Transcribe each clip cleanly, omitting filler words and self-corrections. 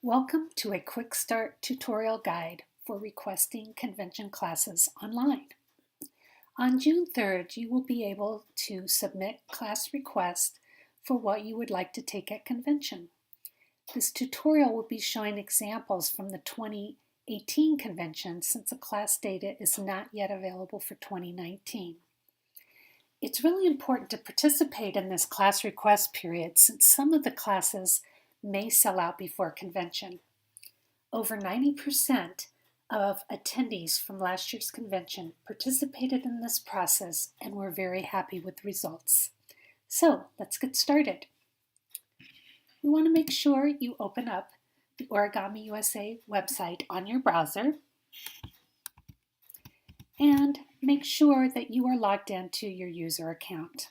Welcome to a quick start tutorial guide for requesting convention classes online. On June 3rd, you will be able to submit class requests for what you would like to take at convention. This tutorial will be showing examples from the 2018 convention since the class data is not yet available for 2019. It's really important to participate in this class request period since some of the classes may sell out before convention. Over 90% of attendees from last year's convention participated in this process and were very happy with the results. So let's get started. We want to make sure you open up the Origami USA website on your browser and make sure that you are logged into your user account.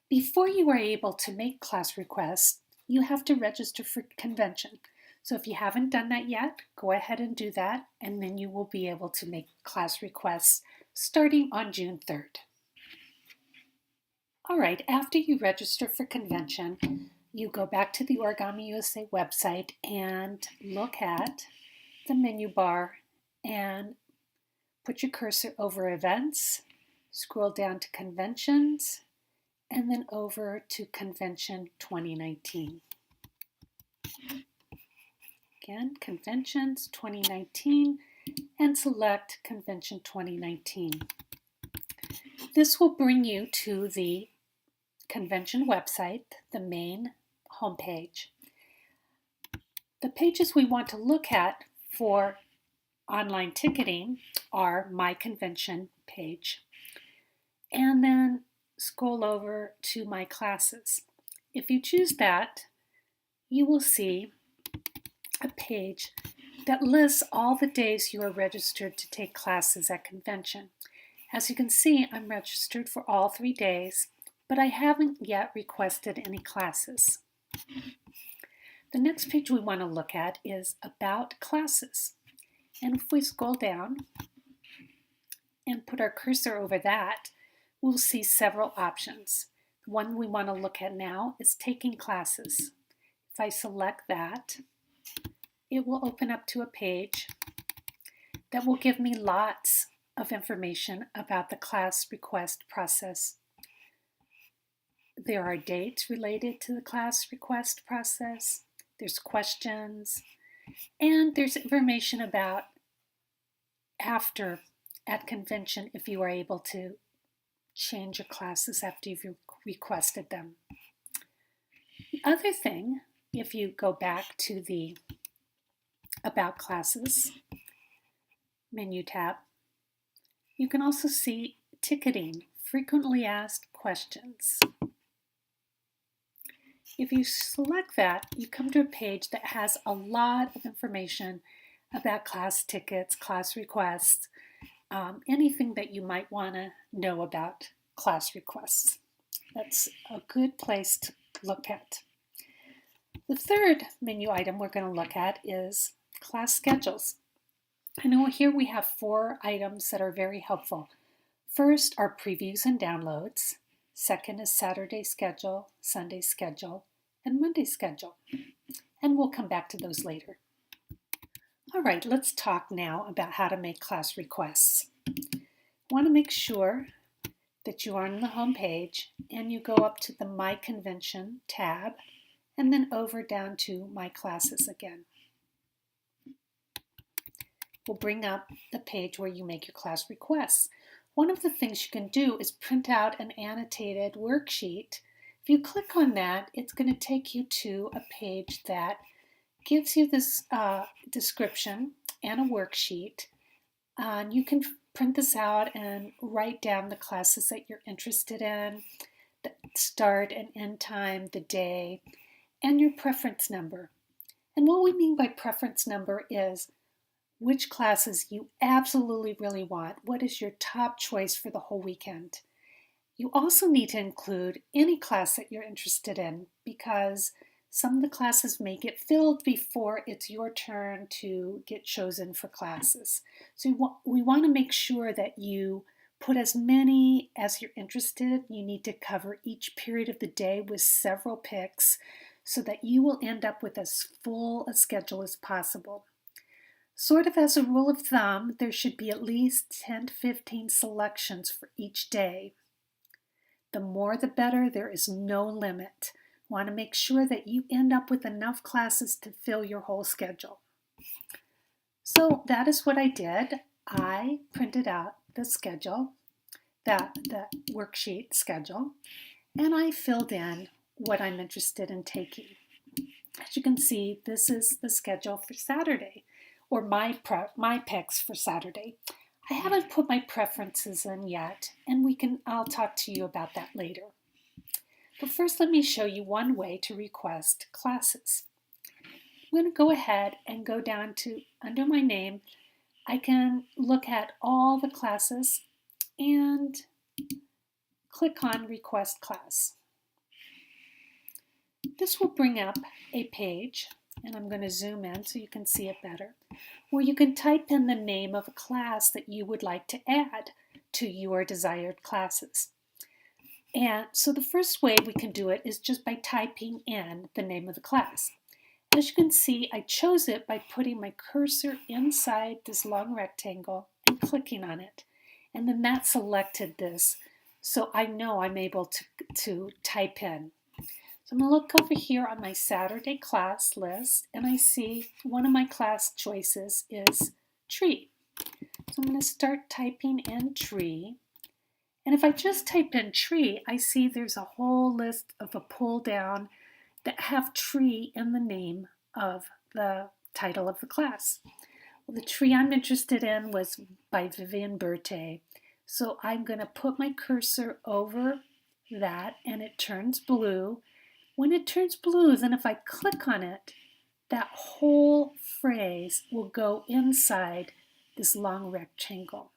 Before you are able to make class requests, you have to register for convention. So if you haven't done that yet, go ahead and do that, and then you will be able to make class requests starting on June 3rd. All right, after you register for convention, you go back to the Origami USA website and look at the menu bar and put your cursor over events, scroll down to conventions, and then over to Convention 2019. Again, Conventions 2019, and select Convention 2019. This will bring you to the convention website, the main homepage. The pages we want to look at for online ticketing are My Convention page, and then scroll over to My Classes. If you choose that, you will see a page that lists all the days you are registered to take classes at convention. As you can see, I'm registered for all 3 days, but I haven't yet requested any classes. The next page we want to look at is About Classes. And if we scroll down and put our cursor over that, we'll see several options. The one we want to look at now is Taking Classes. If I select that, it will open up to a page that will give me lots of information about the class request process. There are dates related to the class request process, there's questions, and there's information about after at convention if you are able to change your classes after you've requested them. The other thing, if you go back to the About Classes menu tab, you can also see Ticketing, Frequently Asked Questions. If you select that, you come to a page that has a lot of information about class tickets, class requests, anything that you might want to know about class requests. That's a good place to look at. The third menu item we're going to look at is class schedules. I know here we have 4 items that are very helpful. First are previews and downloads. Second is Saturday schedule, Sunday schedule, and Monday schedule. And we'll come back to those later. All right, let's talk now about how to make class requests. Want to make sure that you are on the home page and you go up to the My Convention tab and then over down to My Classes again. We'll bring up the page where you make your class requests. One of the things you can do is print out an annotated worksheet. If you click on that, it's going to take you to a page that gives you this description and a worksheet. You can print this out and write down the classes that you're interested in, the start and end time, the day, and your preference number. And what we mean by preference number is which classes you absolutely really want. What is your top choice for the whole weekend? You also need to include any class that you're interested in because some of the classes may get filled before it's your turn to get chosen for classes. So we want to make sure that you put as many as you're interested. You need to cover each period of the day with several picks so that you will end up with as full a schedule as possible. Sort of as a rule of thumb, there should be at least 10 to 15 selections for each day. The more the better, there is no limit. Want to make sure that you end up with enough classes to fill your whole schedule. So that is what I did. I printed out the schedule, the worksheet schedule, and I filled in what I'm interested in taking. As you can see, this is the schedule for Saturday, or my picks for Saturday. I haven't put my preferences in yet, and I'll talk to you about that later. But first, let me show you one way to request classes. I'm going to go ahead and go down to under my name. I can look at all the classes and click on Request Class. This will bring up a page, and I'm going to zoom in so you can see it better, where you can type in the name of a class that you would like to add to your desired classes. And so the first way we can do it is just by typing in the name of the class. As you can see, I chose it by putting my cursor inside this long rectangle and clicking on it. And then that selected this, so I know I'm able to type in. So I'm going to look over here on my Saturday class list, and I see one of my class choices is tree. So I'm going to start typing in tree. And if I just type in tree, I see there's a whole list of a pull down that have tree in the name of the title of the class. Well, the tree I'm interested in was by Vivian Berthet. So I'm going to put my cursor over that, and it turns blue. When it turns blue, then if I click on it, that whole phrase will go inside this long rectangle.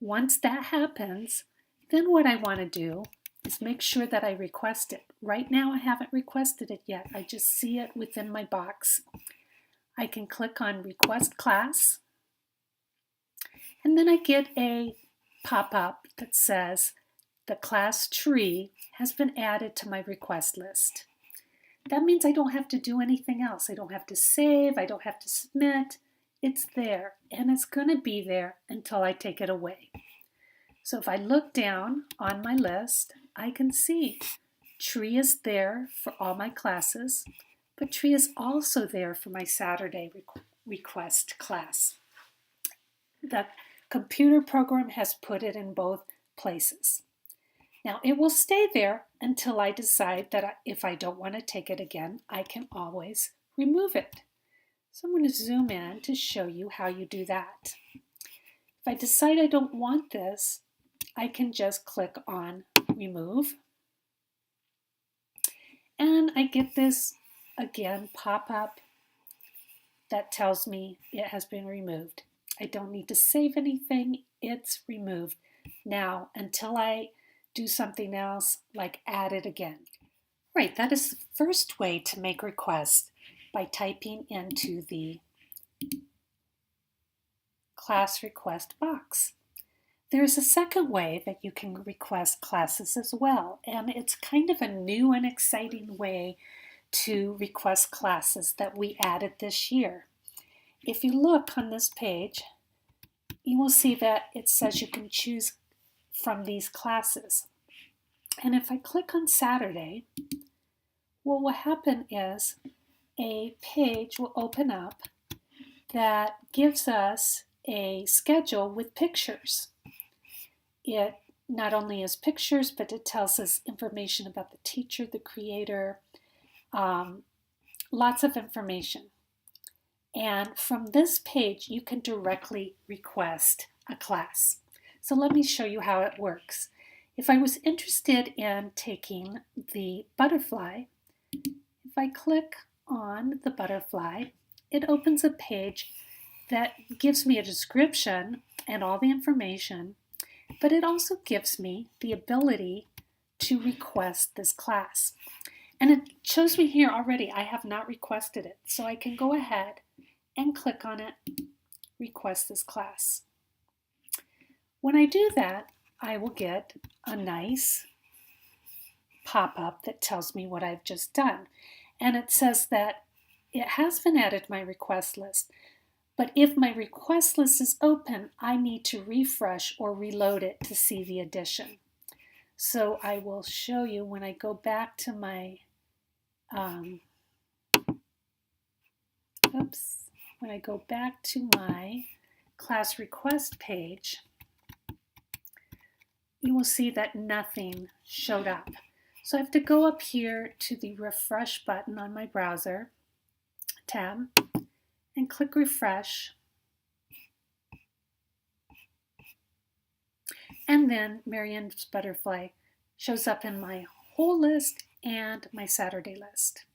Once that happens, then what I want to do is make sure that I request it. Right now I haven't requested it yet. I just see it within my box. I can click on Request Class, and then I get a pop-up that says the class tree has been added to my request list. That means I don't have to do anything else. I don't have to save, I don't have to submit. It's there, and it's going to be there until I take it away. So if I look down on my list, I can see tree is there for all my classes, but tree is also there for my Saturday request class. The computer program has put it in both places. Now it will stay there until I decide that if I don't want to take it again, I can always remove it. So I'm going to zoom in to show you how you do that. If I decide I don't want this, I can just click on Remove. And I get this, again, pop-up that tells me it has been removed. I don't need to save anything, it's removed. Now, until I do something else, like add it again. Right, that is the first way to make requests, by typing into the class request box. There's a second way that you can request classes as well, and it's kind of a new and exciting way to request classes that we added this year. If you look on this page, you will see that it says you can choose from these classes. And if I click on Saturday, what will happen is a page will open up that gives us a schedule with pictures. It not only has pictures, but it tells us information about the teacher, the creator, lots of information. And from this page, you can directly request a class. So let me show you how it works. If I was interested in taking the butterfly, if I click on the butterfly, it opens a page that gives me a description and all the information, but it also gives me the ability to request this class. And it shows me here already I have not requested it, so I can go ahead and click on it, request this class. When I do that, I will get a nice pop-up that tells me what I've just done. And it says that it has been added to my request list. But if my request list is open, I need to refresh or reload it to see the addition. So I will show you when I go back to my, when I go back to my class request page, you will see that nothing showed up. So I have to go up here to the refresh button on my browser tab and click refresh. And then Marianne's Butterfly shows up in my whole list and my Saturday list.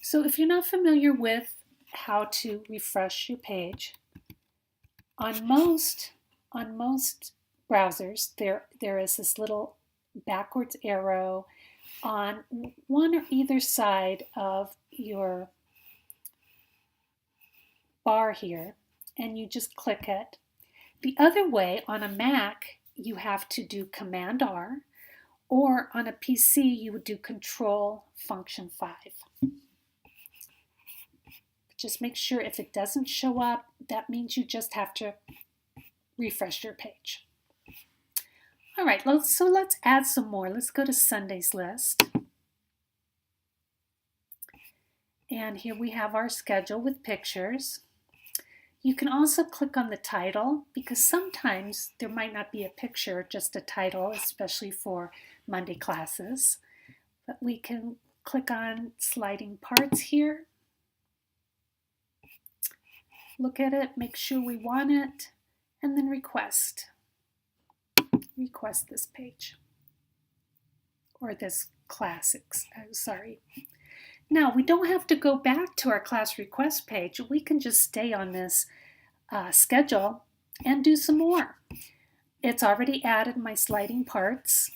So if you're not familiar with how to refresh your page, on most browsers, there is this little backwards arrow on one or either side of your bar here, and you just click it. The other way, on a Mac, you have to do Command R, or on a PC, you would do Control Function 5. Just make sure if it doesn't show up, that means you just have to refresh your page. All right, so let's add some more. Let's go to Sunday's list. And here we have our schedule with pictures. You can also click on the title because sometimes there might not be a picture, just a title, especially for Monday classes. But we can click on sliding parts here. Look at it, make sure we want it, and then request. Request this page or this classics, sorry. Now we don't have to go back to our class request page. We can just stay on this schedule and do some more. It's already added my sliding parts.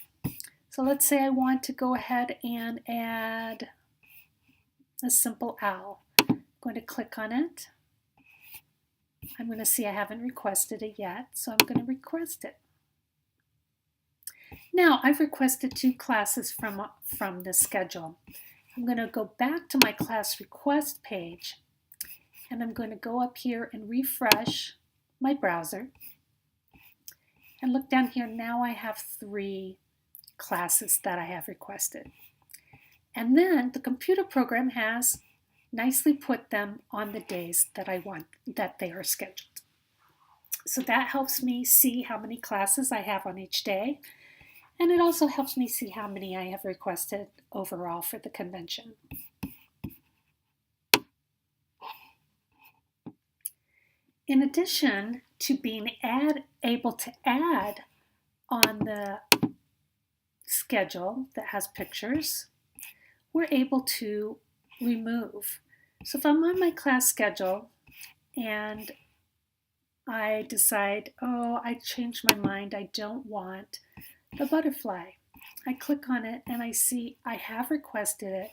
So let's say I want to go ahead and add a simple owl. I'm going to click on it. I'm going to see I haven't requested it yet, so I'm going to request it. Now I've requested 2 classes from the schedule. I'm going to go back to my class request page, and I'm going to go up here and refresh my browser. And look down here, now I have 3 classes that I have requested. And then the computer program has nicely put them on the days that I want that they are scheduled. So that helps me see how many classes I have on each day. And it also helps me see how many I have requested overall for the convention. In addition to being able to add on the schedule that has pictures, we're able to remove. So if I'm on my class schedule and I decide, oh, I changed my mind, I don't want the butterfly. I click on it and I see I have requested it,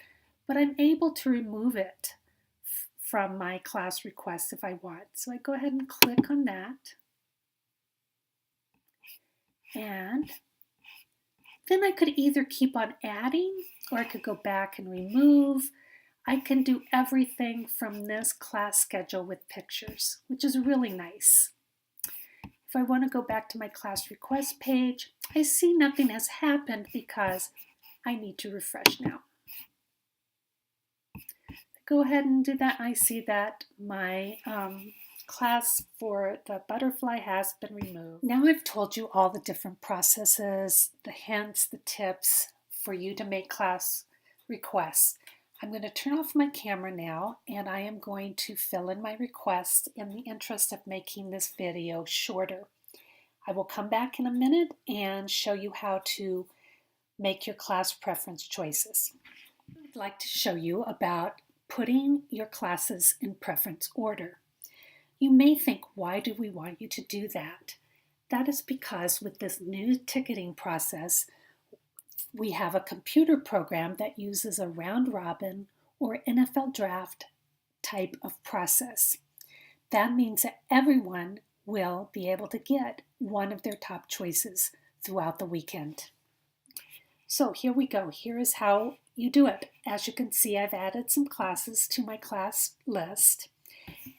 but I'm able to remove it from my class request if I want. So I go ahead and click on that. And then I could either keep on adding or I could go back and remove. I can do everything from this class schedule with pictures, which is really nice. If I want to go back to my class request page, I see nothing has happened because I need to refresh now. Go ahead and do that. I see that my class for the butterfly has been removed. Now I've told you all the different processes, the hints, the tips for you to make class requests. I'm going to turn off my camera now, and I am going to fill in my requests in the interest of making this video shorter. I will come back in a minute and show you how to make your class preference choices. I'd like to show you about putting your classes in preference order. You may think, why do we want you to do that? That is because with this new ticketing process, we have a computer program that uses a round robin or NFL draft type of process. That means that everyone will be able to get one of their top choices throughout the weekend. So here we go. Here is how you do it. As you can see, I've added some classes to my class list.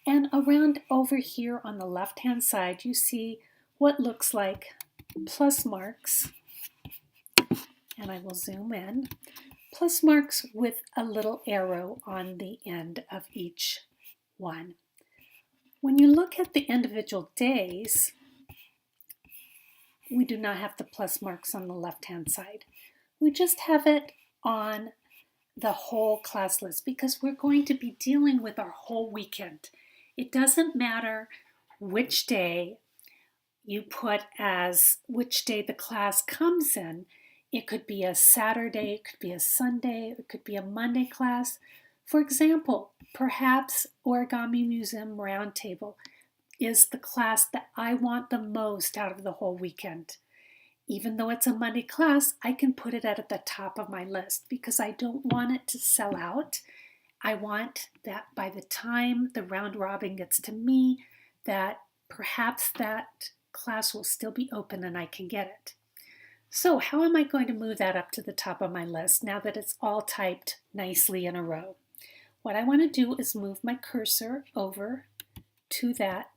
And around over here on the left-hand side, you see what looks like plus marks. And I will zoom in. Plus marks with a little arrow on the end of each one. When you look at the individual days, we do not have the plus marks on the left-hand side. We just have it on the whole class list because we're going to be dealing with our whole weekend. It doesn't matter which day you put as which day the class comes in. It could be a Saturday, it could be a Sunday, it could be a Monday class. For example, perhaps Origami Museum Roundtable is the class that I want the most out of the whole weekend. Even though it's a Monday class, I can put it at the top of my list because I don't want it to sell out. I want that by the time the round robin gets to me, that perhaps that class will still be open and I can get it. So how am I going to move that up to the top of my list now that it's all typed nicely in a row? What I want to do is move my cursor over to that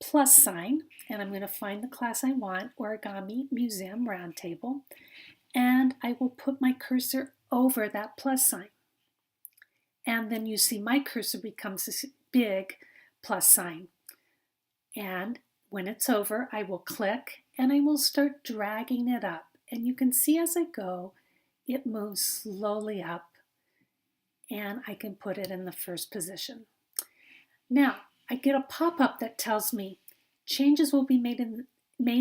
plus sign, and I'm going to find the class I want, Origami Museum Roundtable, and I will put my cursor over that plus sign. And then you see my cursor becomes this big plus sign. And when it's over, I will click and I will start dragging it up. And you can see as I go, it moves slowly up and I can put it in the first position. Now, I get a pop-up that tells me changes will be made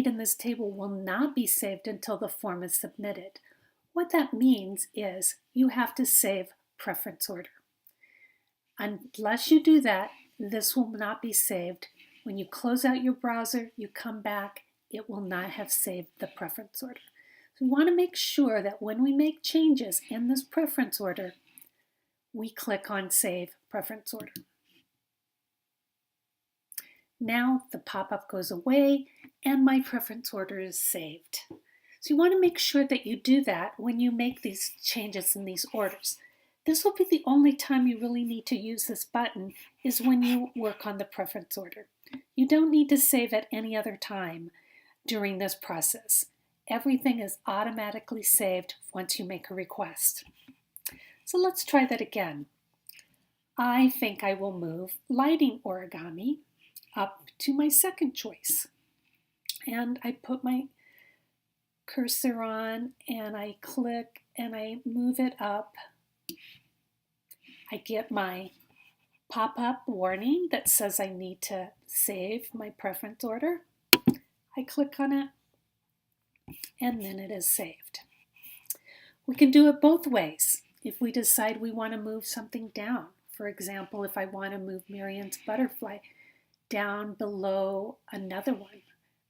in this table will not be saved until the form is submitted. What that means is you have to save preference order. Unless you do that, this will not be saved. When you close out your browser, you come back, it will not have saved the preference order. So we want to make sure that when we make changes in this preference order, we click on Save Preference Order. Now the pop-up goes away and my preference order is saved. So you want to make sure that you do that when you make these changes in these orders. This will be the only time you really need to use this button is when you work on the preference order. You don't need to save at any other time during this process. Everything is automatically saved once you make a request. So let's try that again. I think I will move lighting origami up to my second choice. And I put my cursor on and I click and I move it up. I get my pop-up warning that says I need to save my preference order. I click on it and then it is saved. We can do it both ways. If we decide we want to move something down, for example, if I want to move Marion's butterfly down below another one,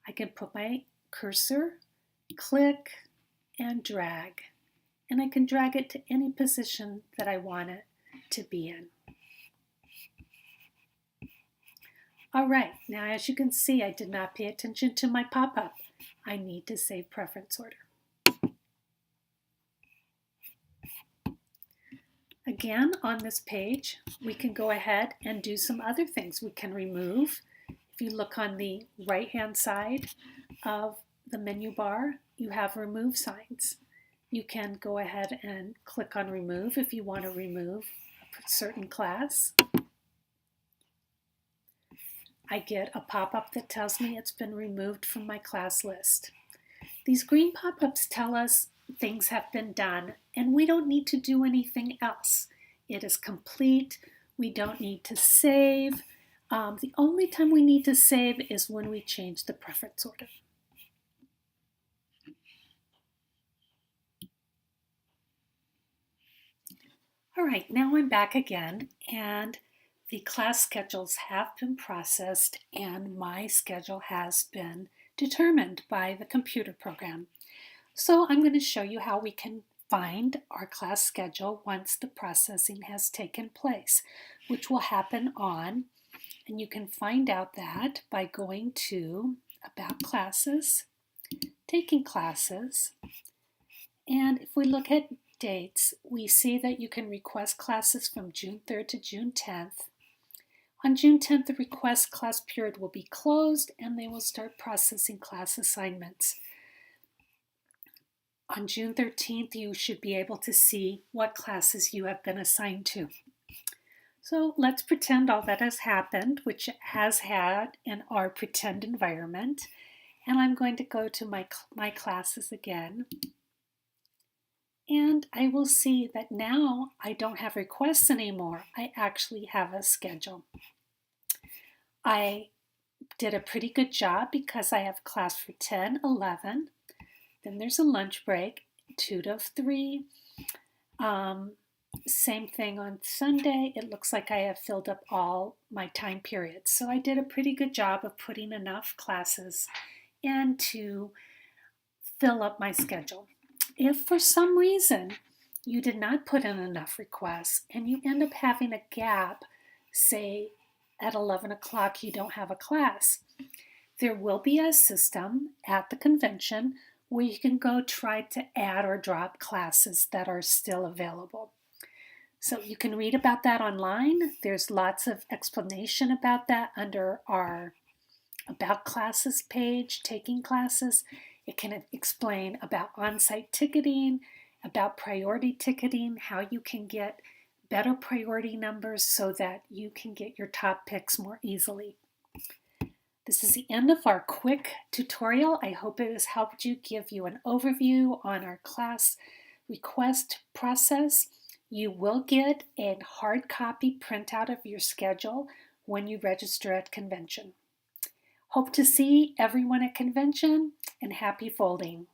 I can put my cursor, click, and drag. And I can drag it to any position that I want it to be in. All right, now as you can see, I did not pay attention to my pop-up. I need to save preference order. Again, on this page, we can go ahead and do some other things. We can remove. If you look on the right-hand side of the menu bar, you have remove signs. You can go ahead and click on remove if you want to remove a certain class. I get a pop-up that tells me it's been removed from my class list. These green pop-ups tell us things have been done and we don't need to do anything else. It is complete. We don't need to save. The only time we need to save is when we change the preference order. All right, now I'm back again and the class schedules have been processed and my schedule has been determined by the computer program. So I'm going to show you how we can find our class schedule once the processing has taken place, which will happen on, and you can find out that by going to About Classes, taking classes. And if we look at dates, we see that you can request classes from June 3rd to June 10th. On June 10th, the request class period will be closed and they will start processing class assignments. On June 13th, you should be able to see what classes you have been assigned to. So let's pretend all that has happened, which it has had in our pretend environment. And I'm going to go to my classes again. And I will see that now I don't have requests anymore. I actually have a schedule. I did a pretty good job because I have class for 10, 11. Then there's a lunch break, 2 to 3. Same thing on Sunday. It looks like I have filled up all my time periods. So I did a pretty good job of putting enough classes in to fill up my schedule. If for some reason you did not put in enough requests and you end up having a gap, say at 11 o'clock you don't have a class, there will be a system at the convention where you can go try to add or drop classes that are still available. So you can read about that online. There's lots of explanation about that under our About Classes page, Taking Classes. It can explain about on-site ticketing, about priority ticketing, how you can get better priority numbers so that you can get your top picks more easily. This is the end of our quick tutorial. I hope it has helped you, give you an overview on our class request process. You will get a hard copy printout of your schedule when you register at convention. Hope to see everyone at convention, and happy folding.